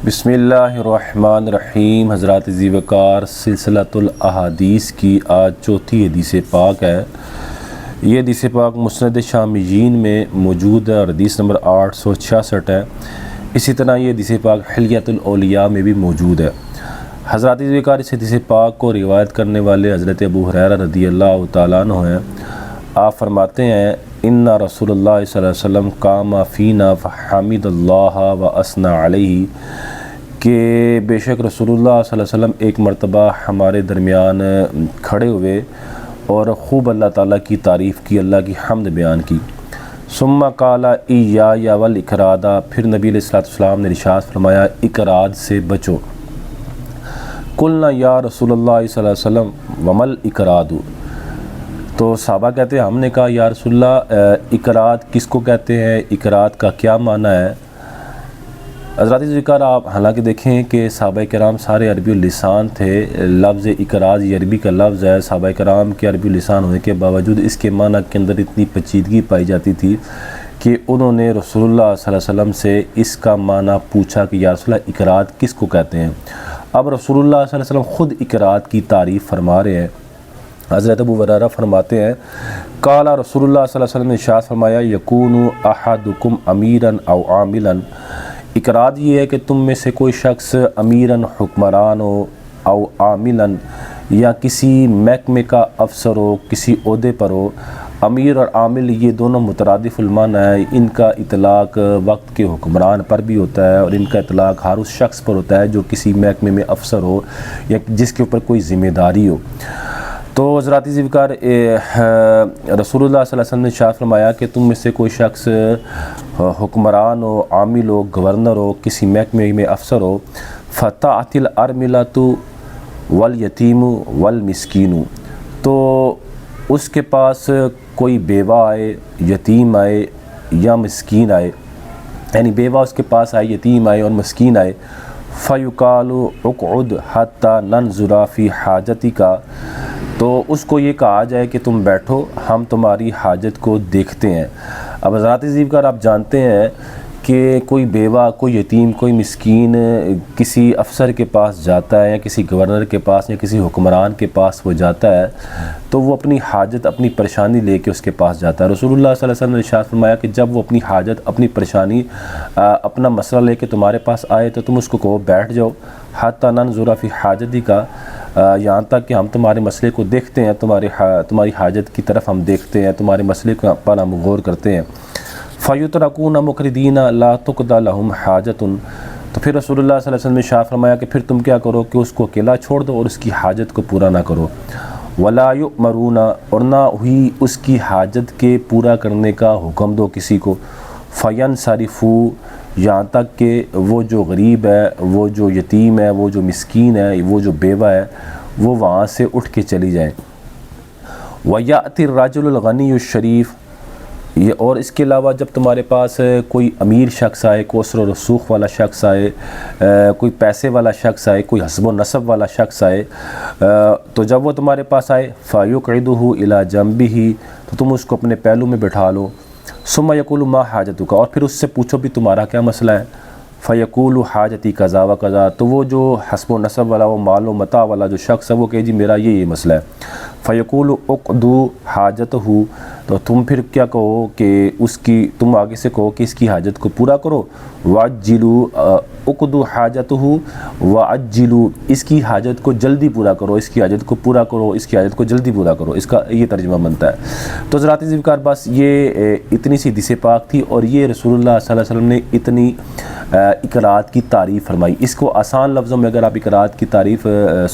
بسم اللہ الرحمن الرحیم۔ حضرات ذی وقار سلسلۃ الاحادیث کی آج چوتھی حدیث پاک ہے۔ یہ حدیث پاک مسند شامیین میں موجود ہے اور حدیث نمبر 866 ہے۔ اسی طرح یہ حدیث پاک حلیۃ الاولیاء میں بھی موجود ہے۔ حضرات ذی وقار اس حدیث پاک کو روایت کرنے والے حضرت ابو ہریرہ رضی اللہ تعالیٰ عنہ ہیں۔ آپ فرماتے ہیں ان رسول اللہ صلی اللہ علیہ وسلم قام فینا فحمد اللہ و اثنى علیہ، کہ بے شک رسول اللہ صلی اللہ علیہ وسلم ایک مرتبہ ہمارے درمیان کھڑے ہوئے اور خوب اللہ تعالیٰ کی تعریف کی، اللہ کی حمد بیان کی۔ ثم قال ایایا والاکراد، پھر نبی علیہ السلام نے ارشاد فرمایا اکراد سے بچو۔ قلنا یا رسول اللہ صلی اللہ علیہ وسلم ومل اکراد، تو صحابہ کہتے ہیں ہم نے کہا یا رسول اللہ اکراد کس کو کہتے ہیں، اکراد کا کیا معنی ہے؟ حضرات ذکر آپ حالانکہ دیکھیں کہ صحابہ کرام سارے عربی اللسان تھے، لفظ اکراز یہ عربی کا لفظ ہے۔ صحابہ کرام کے عربی اللسان ہونے کے باوجود اس کے معنی کے اندر اتنی پیچیدگی پائی جاتی تھی کہ انہوں نے رسول اللہ صلی اللہ علیہ وسلم سے اس کا معنی پوچھا کہ یا رسول اللہ اکراد کس کو کہتے ہیں۔ اب رسول اللہ صلی اللہ علیہ وسلم خود اکراد کی تعریف فرما رہے ہیں۔ حضرت ابو ہریرہ فرماتے ہیں قال رسول اللہ صلی اللہ علیہ وسلم نے ارشاد فرمایا یکون احدکم امیرا او عاملا، اکراد یہ ہے کہ تم میں سے کوئی شخص امیراً حکمران ہو، او عاملاً یا کسی محکمے کا افسر ہو، کسی عہدے پر ہو۔ امیر اور عامل یہ دونوں مترادف المعنی ہیں، ان کا اطلاق وقت کے حکمران پر بھی ہوتا ہے اور ان کا اطلاق ہر اس شخص پر ہوتا ہے جو کسی محکمے میں افسر ہو یا جس کے اوپر کوئی ذمہ داری ہو۔ تو حضرات ذکر رسول اللہ صلی اللہ علیہ وسلم نے ارشاد فرمایا کہ تم میں سے کوئی شخص حکمران ہو، عامل ہو، گورنر ہو، کسی محکمے میں افسر ہو، فَتَعْتِ الْأَرْمِلَةُ وَالْيَتِيمُ وَالْمِسْكِينُ، تو اس کے پاس کوئی بیوہ آئے، یتیم آئے یا مسکین آئے، یعنی بیوہ اس کے پاس آئے، یتیم آئے اور مسکین آئے، فَيُقَالُ اُقْعُدْ حَتَّى نَنْظُرَ فِي حَاجَتِكَ، تو اس کو یہ کہا جائے کہ تم بیٹھو، ہم تمہاری حاجت کو دیکھتے ہیں۔ اب حضرات ذکر آپ جانتے ہیں کہ کوئی بیوہ، کوئی یتیم، کوئی مسکین کسی افسر کے پاس جاتا ہے یا کسی گورنر کے پاس یا کسی حکمران کے پاس وہ جاتا ہے تو وہ اپنی حاجت، اپنی پریشانی لے کے اس کے پاس جاتا ہے۔ رسول اللہ صلی اللہ علیہ وسلم نے ارشاد فرمایا کہ جب وہ اپنی حاجت، اپنی پریشانی، اپنا مسئلہ لے کے تمہارے پاس آئے تو تم اس کو کہو بیٹھ جاؤ، حتی ننظر فی حاجتک، یہاں تک کہ ہم تمہارے مسئلے کو دیکھتے ہیں، تمہاری حاجت کی طرف ہم دیکھتے ہیں، تمہارے مسئلے پر ہم غور کرتے ہیں۔ فَيُتْرَكُونَ مُقْرِدِينَ لَا تُقْضَى لَهُمْ حَاجَةٌ، تو پھر رسول اللہ صلی اللہ علیہ وسلم نے ارشاد فرمایا کہ پھر تم کیا کرو کہ اس کو اکیلا چھوڑ دو اور اس کی حاجت کو پورا نہ کرو۔ وَلَا يُؤْمَرُونَ، اور نہ ہوئی اس کی حاجت کے پورا کرنے کا حکم دو کسی کو۔ فَيَنْصَرِفُوا، یہاں تک کہ وہ جو غریب ہے، وہ جو یتیم ہے، وہ جو مسکین ہے، وہ جو بیوہ ہے، وہ وہاں سے اٹھ کے چلی جائیں۔ وَيَأْتِ الرَّجُلُ الْغَنِيُّ الشَّرِيفُ، یہ اور اس کے علاوہ جب تمہارے پاس کوئی امیر شخص آئے، کوئی اثر و رسوخ والا شخص آئے، کوئی پیسے والا شخص آئے، کوئی حسب و نسب والا شخص آئے، تو جب وہ تمہارے پاس آئے فَيُقْعِدُهُ إِلَى جَنبِهِ، تو تم اس کو اپنے پہلو میں بٹھا لو۔ ثُمَّ يَقُولُ مَا حَاجَتُكَ، اور پھر اس سے پوچھو بھی تمہارا کیا مسئلہ ہے۔ فَيَقُولُ حَاجَتِي كَذَا وَكَذَا، تو وہ جو حسب و نسب والا، وہ مال و متاع والا جو شخص ہے وہ کہے جی میرا یہ مسئلہ ہے۔ فَيَقُولُ اُقْضُوا حَاجَتَهُ، تو تم پھر کیا کہو کہ اس کی، تم آگے سے کہو کہ اس کی حاجت کو پورا کرو۔ وَعَجِّلُوا اُقْضُوا حَاجَتَهُ وَعَجِّلُوا، اس کی حاجت کو جلدی پورا کرو، اس کی حاجت کو پورا کرو، اس کی حاجت کو جلدی پورا کرو، اس کا یہ ترجمہ بنتا ہے۔ تو حضرات ذکر بس یہ اتنی سی حدیث پاک تھی اور یہ رسول اللہ صلی اللہ علیہ وسلم نے اتنی اکراد کی تعریف فرمائی۔ اس کو آسان لفظوں میں اگر آپ اکراد کی تعریف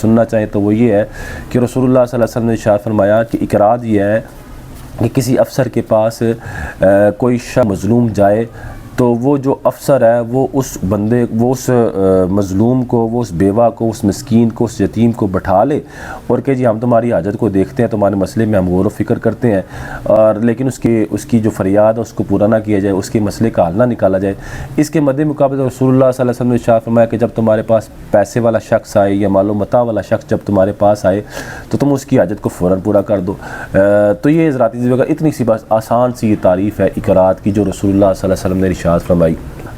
سننا چاہیں تو وہ یہ ہے کہ رسول اللہ صلی اللہ علیہ وسلم نے ارشاد فرمایا کہ اکراد یہ ہے کہ کسی افسر کے پاس کوئی شخص مظلوم جائے تو وہ جو افسر ہے وہ اس بندے، وہ اس مظلوم کو، وہ اس بیوہ کو، اس مسکین کو، اس یتیم کو بٹھا لے اور کہ جی ہم تمہاری حاجت کو دیکھتے ہیں، تمہارے مسئلے میں ہم غور و فکر کرتے ہیں، اور لیکن اس کی جو فریاد ہے اس کو پورا نہ کیا جائے، اس کے مسئلے کا حل نہ نکالا جائے۔ اس کے مد مقابل رسول اللہ صلی اللہ علیہ وسلم نے ارشاد فرمایا کہ جب تمہارے پاس پیسے والا شخص آئے یا مال و متاع والا شخص جب تمہارے پاس آئے تو تم اس کی حاجت کو فوراً پورا کر دو۔ تو یہ حضرات اتنی سی بس آسان سی یہ تعریف ہے اقرات کی جو رسول اللہ صلی اللہ علیہ وسلم نے ارشاد فرمائی۔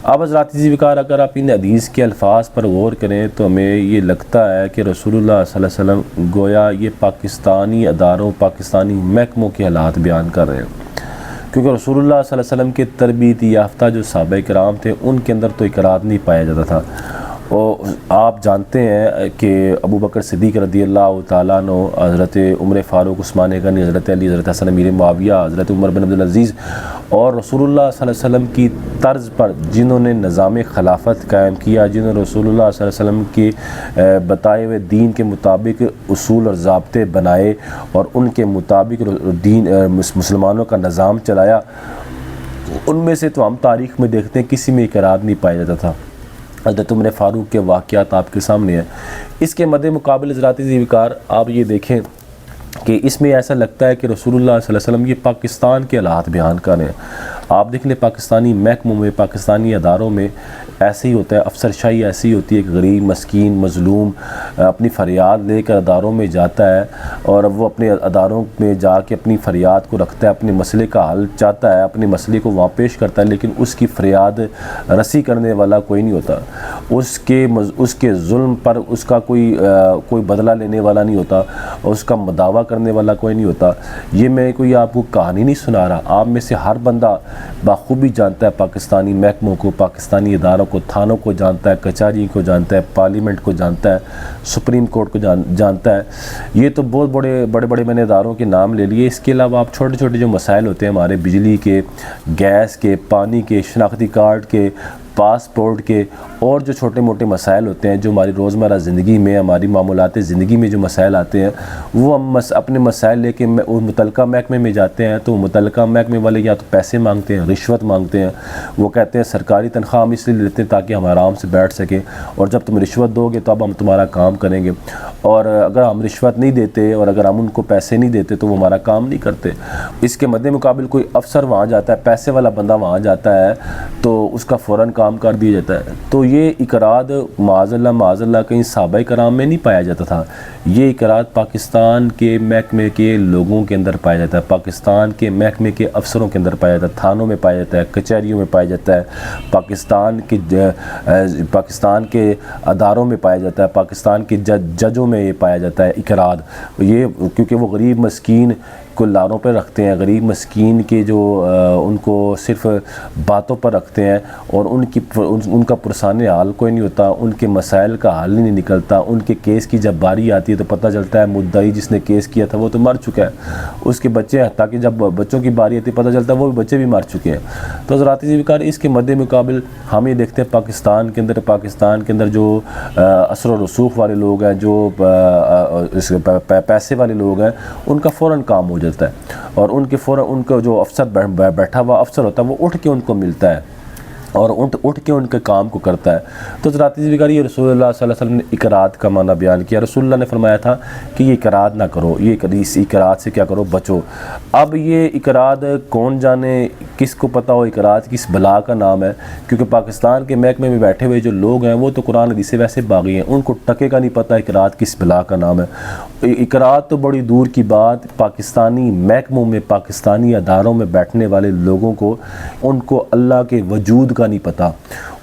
اب حضرات عزیز وقار اگر آپ ان حدیث کے الفاظ پر غور کریں تو ہمیں یہ لگتا ہے کہ رسول اللہ صلی اللہ علیہ وسلم گویا یہ پاکستانی اداروں پاکستانی محکموں کے حالات بیان کر رہے ہیں، کیونکہ رسول اللہ صلی اللہ علیہ وسلم کے تربیت یافتہ جو صحابہ کرام تھے ان کے اندر تو اقرار نہیں پایا جاتا تھا۔ اور آپ جانتے ہیں کہ ابو بکر صدیق رضی اللہ تعالیٰ عنہ، حضرت عمر فاروق، عثمان غنی، حضرت علی، حضرت حسن امیر معاویہ، حضرت عمر بن عبدالعزیز اور رسول اللہ صلی اللہ علیہ وسلم کی طرز پر جنہوں نے نظام خلافت قائم کیا، جنہوں نے رسول اللہ صلی اللہ علیہ وسلم کے بتائے ہوئے دین کے مطابق اصول اور ضابطے بنائے اور ان کے مطابق دین مسلمانوں کا نظام چلایا، ان میں سے تو ہم تاریخ میں دیکھتے ہیں کسی میں اقرار نہیں پایا جاتا تھا۔ حضرت عمر فاروق کے واقعات آپ کے سامنے ہیں۔ اس کے مد مقابل حضرات عزیز وقار آپ یہ دیکھیں کہ اس میں ایسا لگتا ہے کہ رسول اللہ صلی اللہ علیہ وسلم یہ پاکستان کے حالات بیان کر رہے ہیں۔ آپ دیکھ لیں پاکستانی محکموں میں، پاکستانی اداروں میں ایسے ہی ہوتا ہے، افسر شاہی ایسی ہوتی ہے کہ غریب، مسکین، مظلوم اپنی فریاد لے کر اداروں میں جاتا ہے اور وہ اپنے اداروں میں جا کے اپنی فریاد کو رکھتا ہے، اپنے مسئلے کا حل چاہتا ہے، اپنے مسئلے کو وہاں پیش کرتا ہے، لیکن اس کی فریاد رسی کرنے والا کوئی نہیں ہوتا، اس کے ظلم پر اس کا کوئی بدلہ لینے والا نہیں ہوتا، اس کا مداوع کرنے والا کوئی نہیں ہوتا۔ یہ میں کوئی آپ کو کہانی نہیں سنا رہا، آپ میں سے ہر بندہ بخوبی جانتا ہے پاکستانی محکموں کو، پاکستانی اداروں کو، تھانوں کو جانتا ہے، کچہری کو جانتا ہے، پارلیمنٹ کو جانتا ہے، سپریم کورٹ کو جانتا ہے۔ یہ تو بہت بڑے میں نے اداروں کے نام لے لیے۔ اس کے علاوہ آپ چھوٹے چھوٹے جو مسائل ہوتے ہیں ہمارے بجلی کے، گیس کے، پانی کے، شناختی کارڈ کے، پاسپورٹ کے اور جو چھوٹے موٹے مسائل ہوتے ہیں جو ہماری روزمرہ زندگی میں، ہماری معمولات زندگی میں جو مسائل آتے ہیں، وہ ہم اپنے مسائل لے کے متعلقہ محکمے میں جاتے ہیں تو متعلقہ محکمے والے یا تو پیسے مانگتے ہیں، رشوت مانگتے ہیں، وہ کہتے ہیں سرکاری تنخواہ ہم اس لیے لیتے ہیں تاکہ ہم آرام سے بیٹھ سکیں، اور جب تم رشوت دو گے تو اب ہم تمہارا کام کریں گے، اور اگر ہم رشوت نہیں دیتے اور اگر ہم ان کو پیسے نہیں دیتے تو وہ ہمارا کام نہیں کرتے۔ اس کے مد مقابل کوئی افسر وہاں جاتا ہے، پیسے والا بندہ وہاں جاتا ہے تو اس کا فوراً کام کر دیا جاتا ہے۔ تو یہ اقرار معاذ اللہ کہیں صحابہ کرام میں نہیں پایا جاتا تھا، یہ اقرار پاکستان کے محکمے کے لوگوں کے اندر پایا جاتا ہے، پاکستان کے محکمے کے افسروں کے اندر پایا جاتا ہے، تھانوں میں پایا جاتا ہے، کچہریوں میں پایا جاتا ہے، پاکستان کے اداروں میں پایا جاتا ہے، پاکستان کے ججوں میں یہ پایا جاتا ہے اقرار۔ یہ کیونکہ وہ غریب مسکین کو لاروں پر رکھتے ہیں، غریب مسکین کے جو ان کو صرف باتوں پر رکھتے ہیں اور ان کا پرسان حال کوئی نہیں ہوتا، ان کے مسائل کا حل نہیں نکلتا، ان کے کیس کی جب باری آتی ہے تو پتہ چلتا ہے مدعی جس نے کیس کیا تھا وہ تو مر چکا ہے، اس کے بچے ہیں، تاکہ جب بچوں کی باری آتی ہے پتہ چلتا ہے وہ بھی بچے بھی مر چکے ہیں۔ تو حضرات عزیز وقار اس کے مد مقابل ہم یہ دیکھتے ہیں پاکستان کے اندر جو اثر و رسوخ والے لوگ ہیں، جو پیسے والے لوگ ہیں، ان کا فوراً کام ہو جاتا ہے اور ان کا جو افسر بیٹھا ہوا افسر ہوتا ہے وہ اٹھ کے ان کو ملتا ہے اور اٹھ کے ان کے کام کو کرتا ہے۔ تو حضرات عزیز وقار یہ رسول اللہ صلی اللہ علیہ وسلم نے اقرار کا معنی بیان کیا۔ رسول اللہ نے فرمایا تھا کہ یہ اقرار نہ کرو، اس اقرار سے کیا کرو، بچو۔ اب یہ اقرار کون جانے، کس کو پتہ ہو اقرار کس بلا کا نام ہے، کیونکہ پاکستان کے محکمے میں بیٹھے ہوئے جو لوگ ہیں وہ تو قرآن حدیث سے ویسے باغی ہیں، ان کو ٹکے کا نہیں پتہ اقرار کس بلا کا نام ہے۔ اقرار تو بڑی دور کی بات، پاکستانی محکموں میں، پاکستانی اداروں میں بیٹھنے والے لوگوں کو، ان کو اللہ کے وجود کا نہیں پتہ،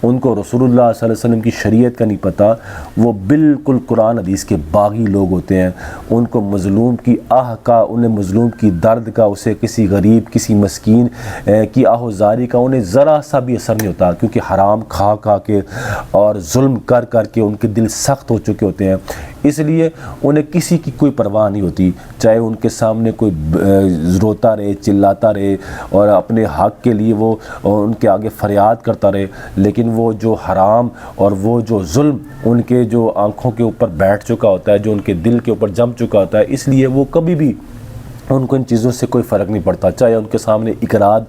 ان کو رسول اللہ صلی اللہ علیہ وسلم کی شریعت کا نہیں پتہ، وہ بالکل قرآن حدیث کے باغی لوگ ہوتے ہیں، ان کو مظلوم کی آہ کا، انہیں مظلوم کی درد کا، اسے کسی غریب، کسی مسکین کی آہ و زاری کا انہیں ذرا سا بھی اثر نہیں ہوتا، کیونکہ حرام کھا کے اور ظلم کر کے ان کے دل سخت ہو چکے ہوتے ہیں، اس لیے انہیں کسی کی کوئی پرواہ نہیں ہوتی، چاہے ان کے سامنے کوئی روتا رہے، چلاتا رہے اور اپنے حق کے لیے وہ ان کے آگے فریاد کرتا رہے، لیکن وہ جو حرام اور وہ جو ظلم ان کے جو آنکھوں کے اوپر بیٹھ چکا ہوتا ہے، جو ان کے دل کے اوپر جم چکا ہوتا ہے، اس لیے وہ کبھی بھی ان کو ان چیزوں سے کوئی فرق نہیں پڑتا، چاہے ان کے سامنے اقرار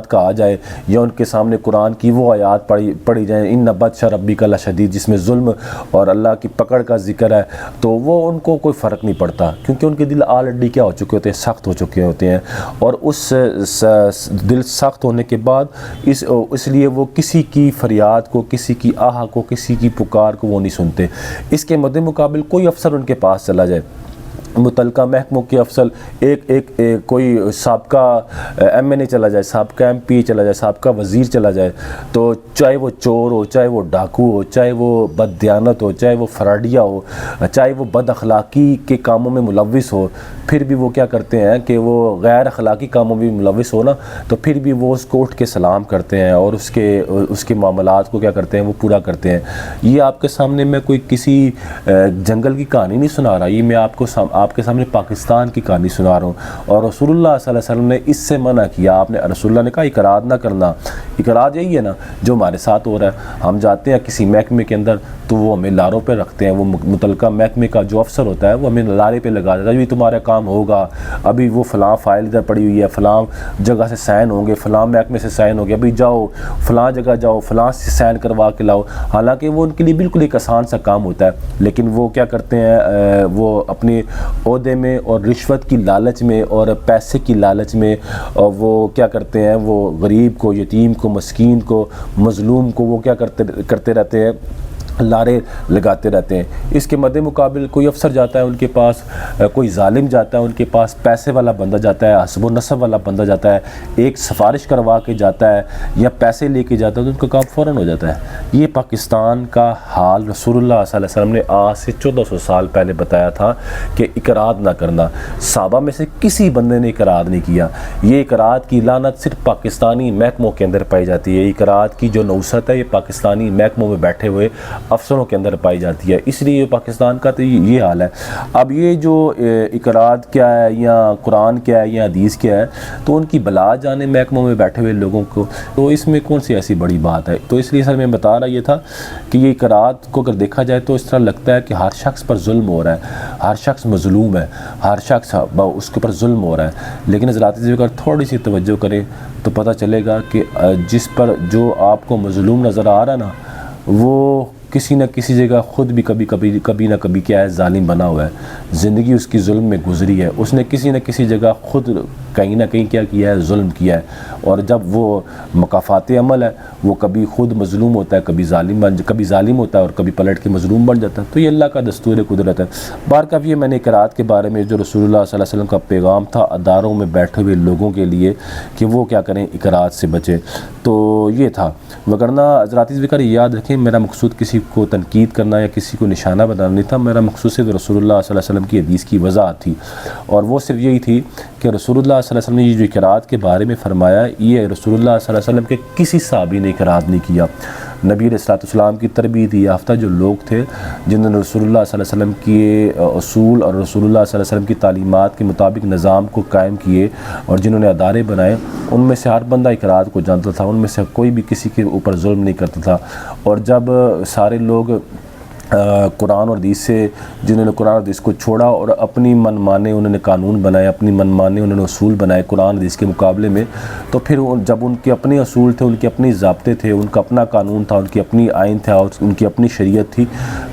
کا آ جائے یا ان کے سامنے قرآن کی وہ آیات پڑھی جائیں، ان بطش ربک لشدید، جس میں ظلم اور اللہ کی پکڑ کا ذکر ہے، تو وہ ان کو کوئی فرق نہیں پڑتا، کیونکہ ان کے دل آلریڈی کیا ہو چکے ہوتے ہیں، سخت ہو چکے ہوتے ہیں، اور اس دل سخت ہونے کے بعد اس لیے وہ کسی کی فریاد کو، کسی کی آہ کو، کسی کی پکار کو وہ نہیں سنتے۔ اس کے مد مقابل کوئی افسر ان کے پاس چلا جائے، متعلقہ محکموں کے افسر ایک کوئی سابقہ ایم این اے چلا جائے، سابقہ ایم پی چلا جائے، سابقہ وزیر چلا جائے، تو چاہے وہ چور ہو، چاہے وہ ڈاکو ہو، چاہے وہ بد دیانت ہو، چاہے وہ فراڈیا ہو، چاہے وہ بد اخلاقی کے کاموں میں ملوث ہو، پھر بھی وہ کیا کرتے ہیں کہ وہ غیر اخلاقی کاموں میں ملوث ہو نا، تو پھر بھی وہ اس کو اٹھ کے سلام کرتے ہیں اور اس کے معاملات کو کیا کرتے ہیں، وہ پورا کرتے ہیں۔ یہ آپ کے سامنے میں کوئی کسی جنگل کی کہانی نہیں سنا رہا، یہ میں آپ کے سامنے پاکستان کی کہانی سنا رہا ہوں، اور رسول اللہ صلی اللہ علیہ وسلم نے اس سے منع کیا۔ رسول اللہ نے کہا اقرار نہ کرنا۔ اقرار یہی ہے نا جو ہمارے ساتھ ہو رہا ہے، ہم جاتے ہیں کسی محکمے کے اندر تو وہ ہمیں لاروں پہ رکھتے ہیں، وہ متعلقہ محکمے کا جو افسر ہوتا ہے وہ ہمیں لارے پہ لگا دیتا ہے، ابھی تمہارا کام ہوگا، ابھی وہ فلاں فائل ادھر پڑی ہوئی ہے، فلاں جگہ سے سائن ہوں گے، فلاں محکمے سے سائن ہوں گے، ابھی جاؤ فلاں جگہ جاؤ، فلاں سے سائن کروا کے لاؤ۔ حالانکہ وہ ان کے لیے بالکل ایک آسان سا کام ہوتا ہے، لیکن وہ کیا کرتے ہیں، وہ اپنے عہدے میں اور رشوت کی لالچ میں اور پیسے کی لالچ میں وہ کیا کرتے ہیں، وہ غریب کو، یتیم کو، مسکین کو، مظلوم کو وہ کیا کرتے رہتے ہیں، لارے لگاتے رہتے ہیں۔ اس کے مد مقابل کوئی افسر جاتا ہے ان کے پاس، کوئی ظالم جاتا ہے ان کے پاس، پیسے والا بندہ جاتا ہے، حسب و نسب والا بندہ جاتا ہے، ایک سفارش کروا کے جاتا ہے یا پیسے لے کے جاتا ہے تو ان کا کام فوراً ہو جاتا ہے۔ یہ پاکستان کا حال رسول اللہ صلی اللہ علیہ وسلم نے آج سے 1400 سال پہلے بتایا تھا کہ اقرار نہ کرنا۔ صحابہ میں سے کسی بندے نے اقرار نہیں کیا۔ یہ اقرار کی لعنت صرف پاکستانی محکموں کے اندر پائی جاتی ہے۔ اقرار کی جو نوست ہے یہ پاکستانی محکموں میں بیٹھے ہوئے افسروں کے اندر پائی جاتی ہے، اس لیے پاکستان کا تو یہ حال ہے۔ اب یہ جو اقرار کیا ہے یا قرآن کیا ہے یا حدیث کیا ہے، تو ان کی بلا جانے محکموں میں بیٹھے ہوئے لوگوں کو، تو اس میں کون سی ایسی بڑی بات ہے؟ تو اس لیے سر میں بتا رہا یہ تھا کہ یہ اقرار کو اگر دیکھا جائے تو اس طرح لگتا ہے کہ ہر شخص پر ظلم ہو رہا ہے، ہر شخص مظلوم ہے، ہر شخص اس کے اوپر ظلم ہو رہا ہے، لیکن حضرات اگر تھوڑی سی توجہ کریں تو پتہ چلے گا کہ جس پر جو آپ کو مظلوم نظر آ رہا ہے نا، وہ کسی نہ کسی جگہ خود بھی کبھی نہ کبھی کیا ہے، ظالم بنا ہوا ہے، زندگی اس کی ظلم میں گزری ہے، اس نے کسی نہ کسی جگہ خود کہیں نہ کہیں کیا کیا ہے، ظلم کیا ہے، اور جب وہ مکافات عمل ہے وہ کبھی خود مظلوم ہوتا ہے، کبھی ظالم ہوتا ہے اور کبھی پلٹ کے مظلوم بن جاتا ہے۔ تو یہ اللہ کا دستور قدرت ہے۔ بارکاف یہ میں نے اقرار کے بارے میں جو رسول اللہ صلی اللہ علیہ وسلم کا پیغام تھا اداروں میں بیٹھے ہوئے لوگوں کے لیے کہ وہ کیا کریں، اقرار سے بچیں، تو یہ تھا۔ وگرنہ حضرات ذکر یاد رکھیں، میرا مقصود کسی کو تنقید کرنا یا کسی کو نشانہ بنانا نہیں تھا، میرا مقصود صرف رسول اللہ صلی اللہ علیہ وسلم کی حدیث کی وضاحت تھی، اور وہ صرف یہی تھی کہ رسول اللہ صلی اللہ علیہ وسلم نے یہ جو اقرار کے بارے میں فرمایا، یہ رسول اللہ صلی اللہ علیہ وسلم کے کسی صحابی نے اقرار نہیں کیا۔ نبی علیہ السلام کی تربیت یافتہ جو لوگ تھے جنہوں نے رسول اللہ صلی اللہ علیہ وسلم کے اصول اور رسول اللہ صلی اللہ علیہ وسلم کی تعلیمات کے مطابق نظام کو قائم کیے اور جنہوں نے ادارے بنائے، ان میں سے ہر بندہ اقرار کو جانتا تھا، ان میں سے کوئی بھی کسی کے اوپر ظلم نہیں کرتا تھا۔ اور جب سارے لوگ قرآن اور حدیث سے، جنہوں نے قرآن اور حدیث کو چھوڑا اور اپنی من مانے انہوں نے قانون بنائے، اپنی من مانے انہوں نے اصول بنائے قرآن حدیث کے مقابلے میں، تو پھر جب ان کے اپنے اصول تھے، ان کے اپنے ضابطے تھے، ان کا اپنا قانون تھا، ان کی اپنی آئین تھا، ان کی اپنی شریعت تھی،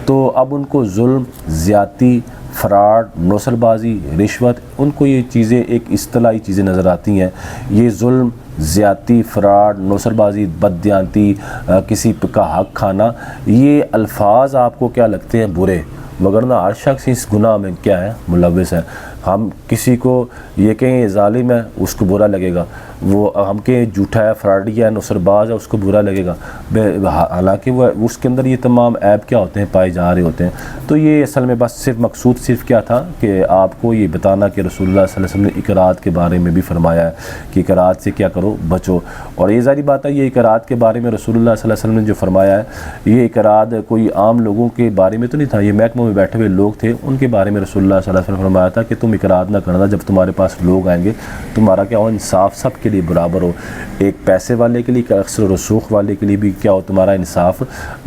تو اب ان کو ظلم، زیادتی، فراڈ، نوسر بازی، رشوت، ان کو یہ چیزیں ایک اصطلاحی چیزیں نظر آتی ہیں۔ یہ ظلم، زیادتی، فراڈ، نوسر بازی، بددیانتی، کسی کا حق کھانا، یہ الفاظ آپ کو کیا لگتے ہیں؟ برے، وگرنہ ہر شخص اس گناہ میں کیا ہے؟ ملوث ہے۔ ہم کسی کو یہ کہیں ظالم ہے اس کو برا لگے گا، وہ ہم کہیں جھوٹا ہے، فراڈی ہے، نصر باز ہے، اس کو برا لگے گا، حالانکہ وہ اس کے اندر یہ تمام عیب کیا ہوتے ہیں؟ پائے جا رہے ہوتے ہیں۔ تو یہ اصل میں بس صرف مقصود صرف کیا تھا کہ آپ کو یہ بتانا کہ رسول اللہ صلی اللہ علیہ وسلم نے اقرار کے بارے میں بھی فرمایا ہے کہ اقرار سے کیا کرو؟ بچو۔ اور یہ ظاہری بات ہے، یہ اقرار کے بارے میں رسول اللہ صلی اللہ علیہ وسلم نے جو فرمایا ہے، یہ اقرار کوئی عام لوگوں کے بارے میں تو نہیں تھا، یہ محکموں میں بیٹھے ہوئے لوگ تھے، ان کے بارے میں رسول اللہ صلی اللہ علیہ وسلم نے فرمایا تھا کہ تم اقرار نہ کرنا، جب تمہارے پاس لوگ آئیں گے تمہارا کیا ہو؟ انصاف سب کے لیے برابر ہو، ایک پیسے والے کے لیے، ایک اکثر و رسوخ والے کے لیے بھی کیا ہو؟ تمہارا انصاف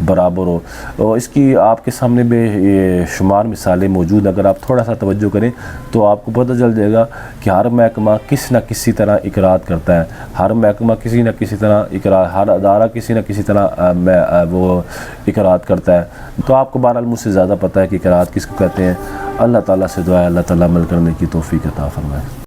برابر ہو۔ اور اس کی آپ کے سامنے بے شمار مثالیں موجود، اگر آپ تھوڑا سا توجہ کریں تو آپ کو پتہ چل جائے گا کہ ہر محکمہ کس نہ کسی طرح اقرار کرتا ہے، ہر محکمہ کسی نہ کسی طرح اقرار، ہر ادارہ کسی نہ کسی طرح وہ اقرار کرتا ہے۔ تو آپ کو بہرحال مجھ سے زیادہ پتہ ہے کہ اقرار کس کو کہتے ہیں۔ اللہ تعالیٰ سے دعا ہے اللہ تعالیٰ عمل کرنے کی توفیق عطا فرمائے۔